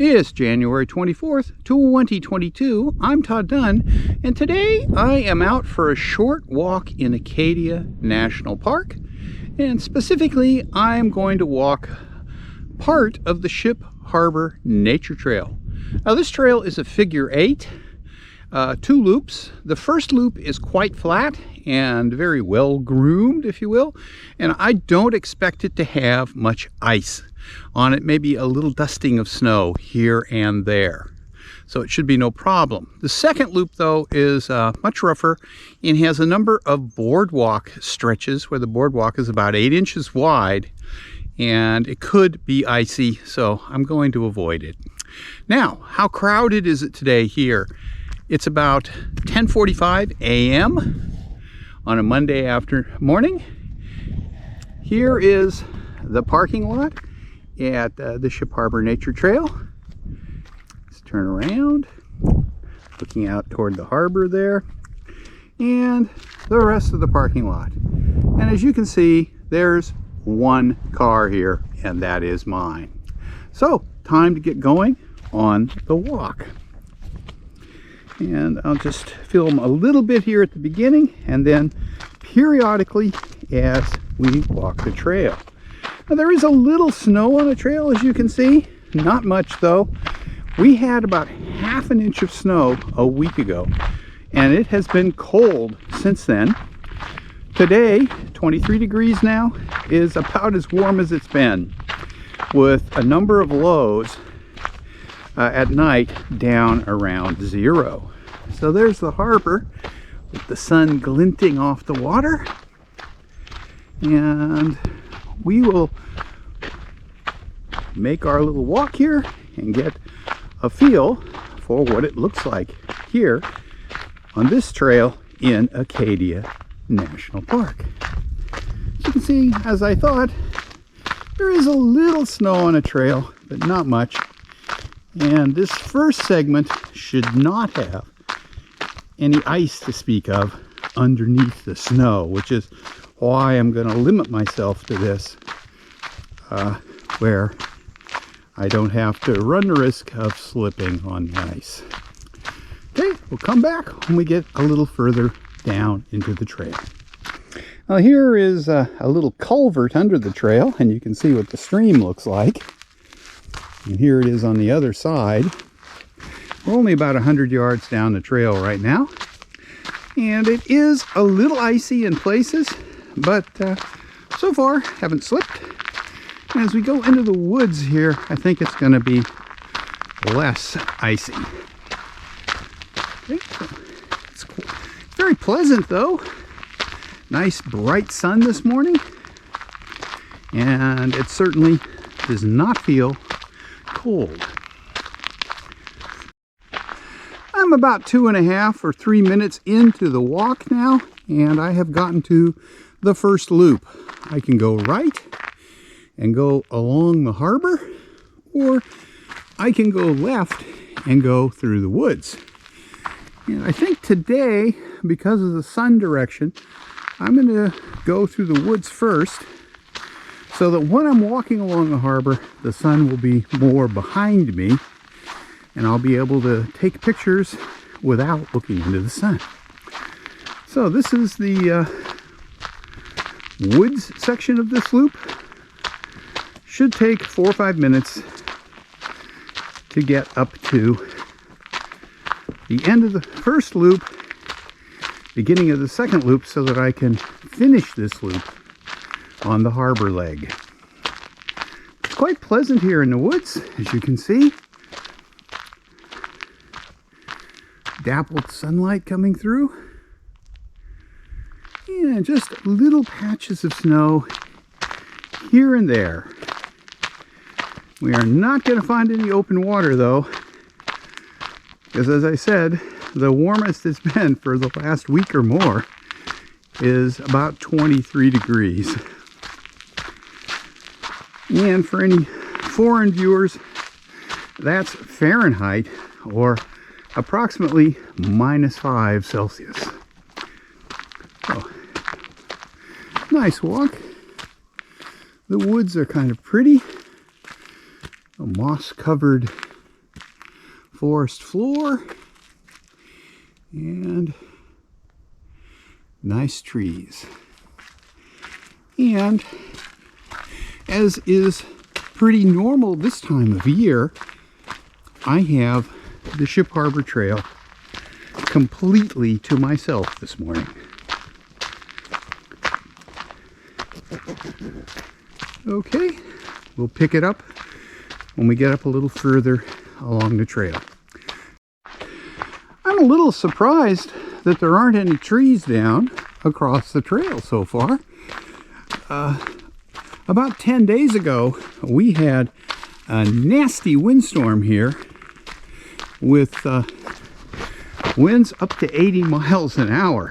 It's January 24th, 2022. I'm Todd Dunn, and today I am out for a short walk in Acadia National Park. And specifically, I'm going to walk part of the Ship Harbor Nature Trail. Now, this trail is a figure 8, 2 loops. The first loop is quite flat and very well groomed, if you will, and I don't expect it to have much ice on it, maybe a little dusting of snow here and there, so it should be no problem. The second loop, though, is much rougher and has a number of boardwalk stretches where the boardwalk is about 8 inches wide, and it could be icy, so I'm going to avoid it. Now, how crowded is it today here? It's about 10:45 a.m. on a Monday morning. Here is the parking lot at the Ship Harbor Nature Trail. Let's turn around, looking out toward the harbor there, and the rest of the parking lot. And as you can see, there's one car here, and that is mine. So, time to get going on the walk. And I'll just film a little bit here at the beginning, and then periodically as we walk the trail. Now, there is a little snow on the trail, as you can see. Not much, though. We had about ½ an inch of snow a week ago, and it has been cold since then. Today, 23 degrees now, is about as warm as it's been, with a number of lows at night down around 0. So there's the harbor with the sun glinting off the water, and we will make our little walk here and get a feel for what it looks like here on this trail in Acadia National Park. As you can see, as I thought, there is a little snow on a trail, but not much. And this first segment should not have any ice to speak of underneath the snow, which is why I'm going to limit myself to this, where I don't have to run the risk of slipping on the ice. Okay, we'll come back when we get a little further down into the trail. Now, here is a little culvert under the trail, and you can see what the stream looks like. And here it is on the other side. We're only about 100 yards down the trail right now, and it is a little icy in places, but so far haven't slipped. And as we go into the woods here, I think it's going to be less icy. Okay, so it's very pleasant, though. Nice bright sun this morning, and it certainly does not feel cold. I'm about 2.5 or 3 minutes into the walk now, and I have gotten to the first loop. I can go right and go along the harbor, or I can go left and go through the woods. And I think today, because of the sun direction, I'm going to go through the woods first, so that when I'm walking along the harbor, the sun will be more behind me, and I'll be able to take pictures without looking into the sun. So this is the woods section of this loop. Should take 4 or 5 minutes to get up to the end of the first loop, beginning of the second loop, so that I can finish this loop on the harbor leg. It's quite pleasant here in the woods, as you can see. Dappled sunlight coming through, and just little patches of snow here and there. We are not going to find any open water, though, because, as I said, the warmest it's been for the last week or more is about 23 degrees. And for any foreign viewers, that's Fahrenheit, or approximately -5 Celsius. So, nice walk. The woods are kind of pretty. A moss-covered forest floor, and nice trees. And as is pretty normal this time of year, I have the Ship Harbor Trail completely to myself this morning. Okay, we'll pick it up when we get up a little further along the trail. I'm a little surprised that there aren't any trees down across the trail so far. About 10 days ago, we had a nasty windstorm here with winds up to 80 miles an hour.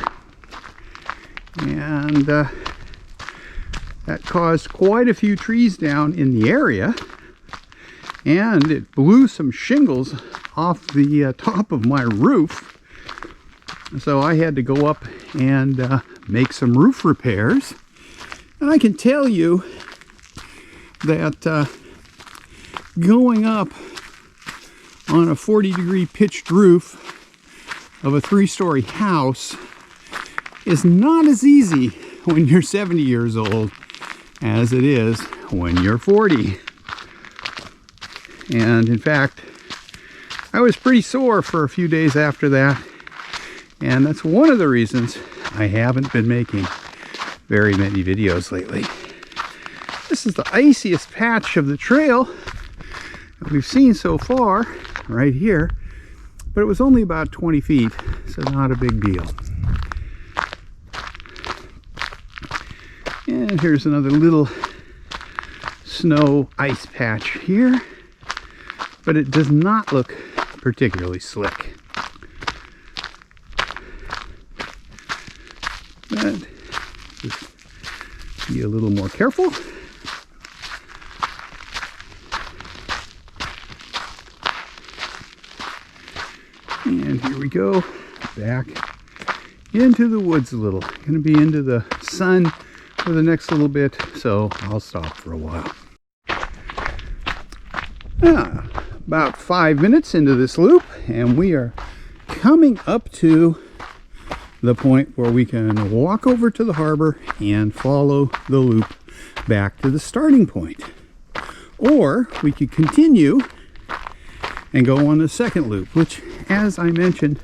And that caused quite a few trees down in the area. And it blew some shingles off the top of my roof. So I had to go up and make some roof repairs. And I can tell you that going up on a 40-degree pitched roof of a 3-story house is not as easy when you're 70 years old as it is when you're 40. And in fact, I was pretty sore for a few days after that, and that's one of the reasons I haven't been making very many videos lately. This is the iciest patch of the trail that we've seen so far, right here, but it was only about 20 feet, so not a big deal. And here's another little snow ice patch here, but it does not look particularly slick. But just be a little more careful. And here we go, back into the woods a little. Going to be into the sun for the next little bit, so I'll stop for a while. About 5 minutes into this loop, and we are coming up to the point where we can walk over to the harbor and follow the loop back to the starting point. Or we could continue and go on the second loop, which, as I mentioned,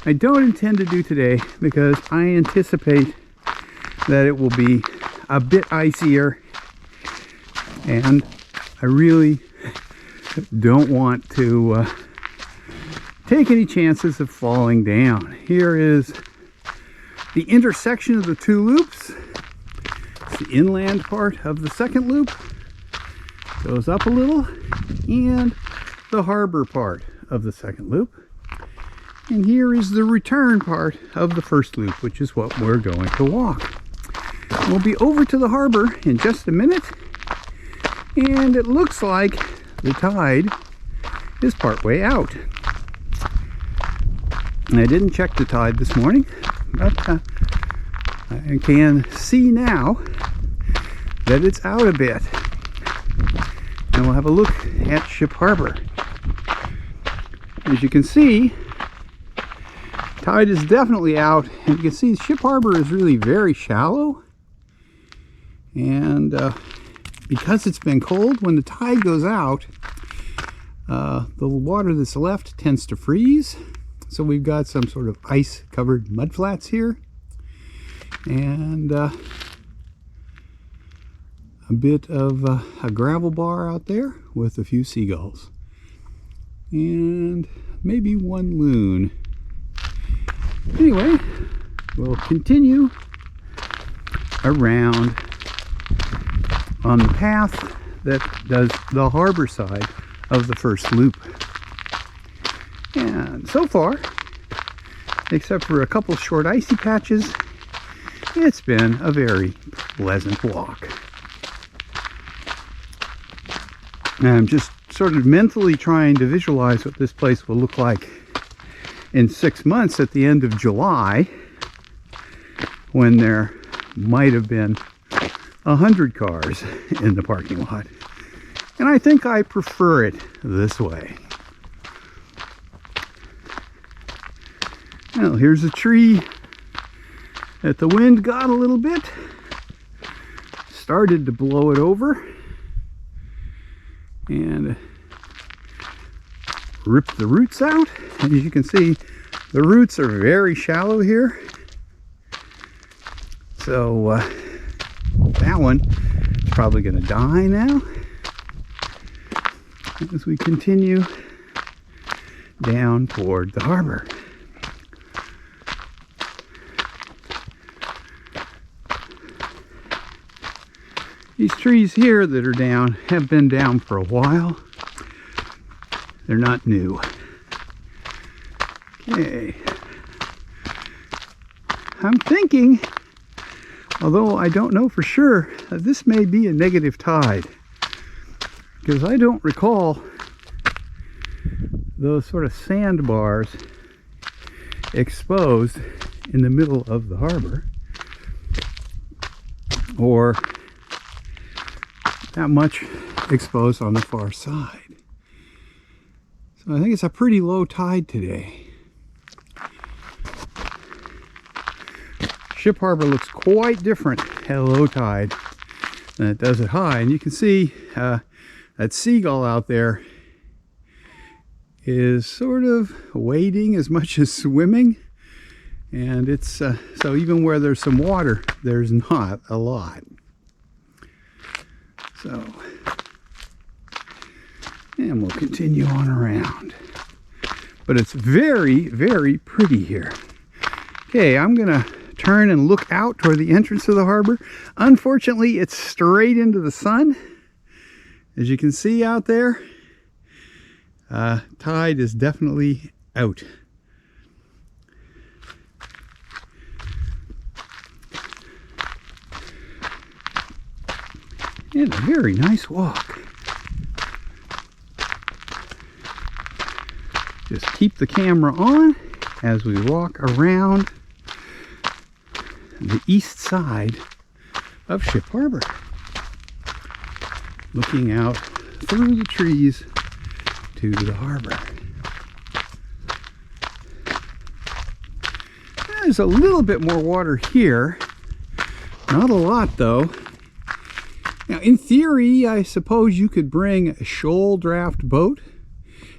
I don't intend to do today because I anticipate that it will be a bit icier, and I really don't want to take any chances of falling down. Here is the intersection of the two loops. It's the inland part of the second loop. Goes up a little, and the harbor part of the second loop. And here is the return part of the first loop, which is what we're going to walk. We'll be over to the harbor in just a minute, and it looks like the tide is partway out. I didn't check the tide this morning, but I can see now that it's out a bit. And we'll have a look at Ship Harbor. As you can see, tide is definitely out, and you can see Ship Harbor is really very shallow. And because it's been cold, when the tide goes out, the water that's left tends to freeze. So we've got some sort of ice-covered mudflats here, and a bit of a gravel bar out there with a few seagulls, and maybe one loon. Anyway, we'll continue around on the path that does the harbor side of the first loop. And so far, except for a couple short icy patches, it's been a very pleasant walk. And I'm just sort of mentally trying to visualize what this place will look like in 6 months at the end of July, when there might have been 100 cars in the parking lot. And I think I prefer it this way. Well, here's a tree that the wind got a little bit. Started to blow it over. And ripped the roots out. And as you can see, the roots are very shallow here. So that one is probably going to die now. As we continue down toward the harbor. These trees here that are down have been down for a while. They're not new. Okay. I'm thinking, although I don't know for sure, that this may be a negative tide. Because I don't recall those sort of sandbars exposed in the middle of the harbor, or that much exposed on the far side. So I think it's a pretty low tide today. Ship Harbor looks quite different at low tide than it does at high, and you can see that seagull out there is sort of wading as much as swimming, and it's so even where there's some water, there's not a lot. So, and we'll continue on around, but it's very, very pretty here. Okay, I'm gonna turn and look out toward the entrance of the harbor. Unfortunately, it's straight into the sun. As you can see out there, tide is definitely out. And a very nice walk. Just keep the camera on as we walk around the east side of Ship Harbor, looking out through the trees to the harbor. There's a little bit more water here, not a lot though. Now in theory, I suppose you could bring a shoal draft boat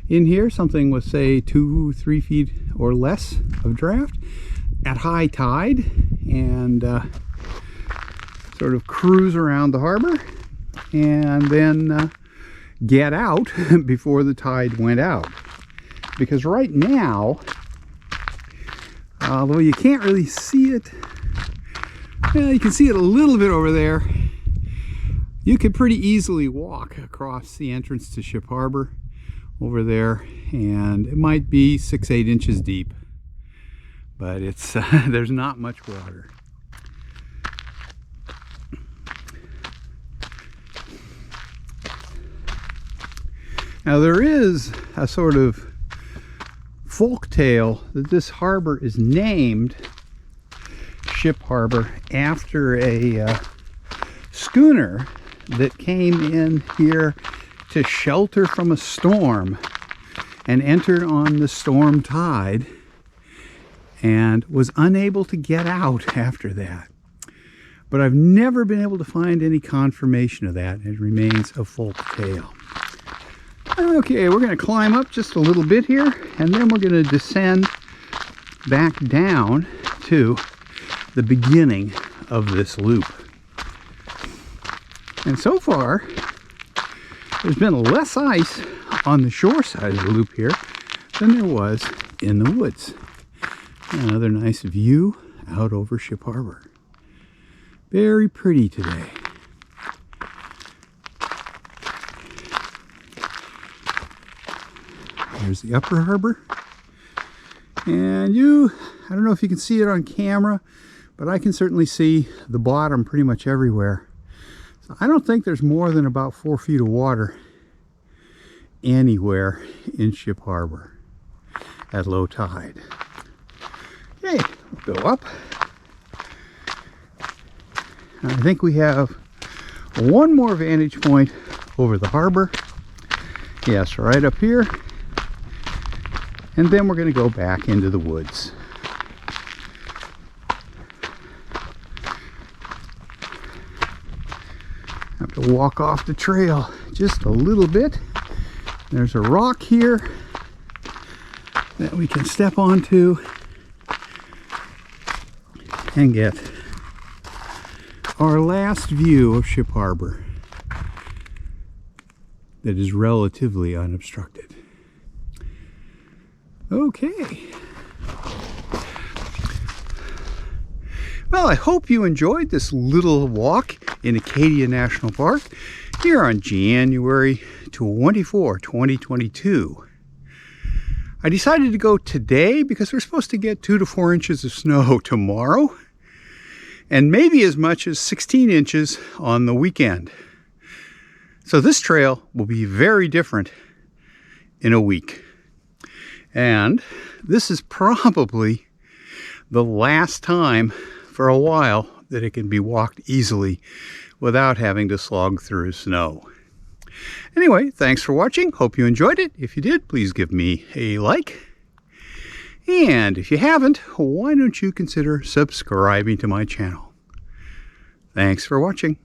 in here, something with say 2-3 feet or less of draft at high tide, and sort of cruise around the harbor and then get out before the tide went out. Because right now, although you can't really see it, well, you can see it a little bit over there. You could pretty easily walk across the entrance to Ship Harbor over there, and it might be 6-8 inches deep, but it's there's not much water. Now there is a sort of folk tale that this harbor is named Ship Harbor after a schooner that came in here to shelter from a storm and entered on the storm tide and was unable to get out after that. But I've never been able to find any confirmation of that. It remains a folk tale. Okay, we're going to climb up just a little bit here, and then we're going to descend back down to the beginning of this loop. And so far, there's been less ice on the shore side of the loop here than there was in the woods. Another nice view out over Ship Harbor. Very pretty today. There's the upper harbor. And I don't know if you can see it on camera, but I can certainly see the bottom pretty much everywhere. So I don't think there's more than about 4 feet of water anywhere in Ship Harbor at low tide. Okay, we'll go up. I think we have one more vantage point over the harbor. Yes, right up here. And then we're going to go back into the woods. to walk off the trail just a little bit. There's a rock here that we can step onto and get our last view of Ship Harbor that is relatively unobstructed. Okay. Well, I hope you enjoyed this little walk in Acadia National Park here on January 24, 2022. I decided to go today because we're supposed to get 2 to 4 inches of snow tomorrow, and maybe as much as 16 inches on the weekend. So this trail will be very different in a week. And this is probably the last time for a while that it can be walked easily without having to slog through snow. Anyway, thanks for watching. Hope you enjoyed it. If you did, please give me a like. And if you haven't, why don't you consider subscribing to my channel? Thanks for watching.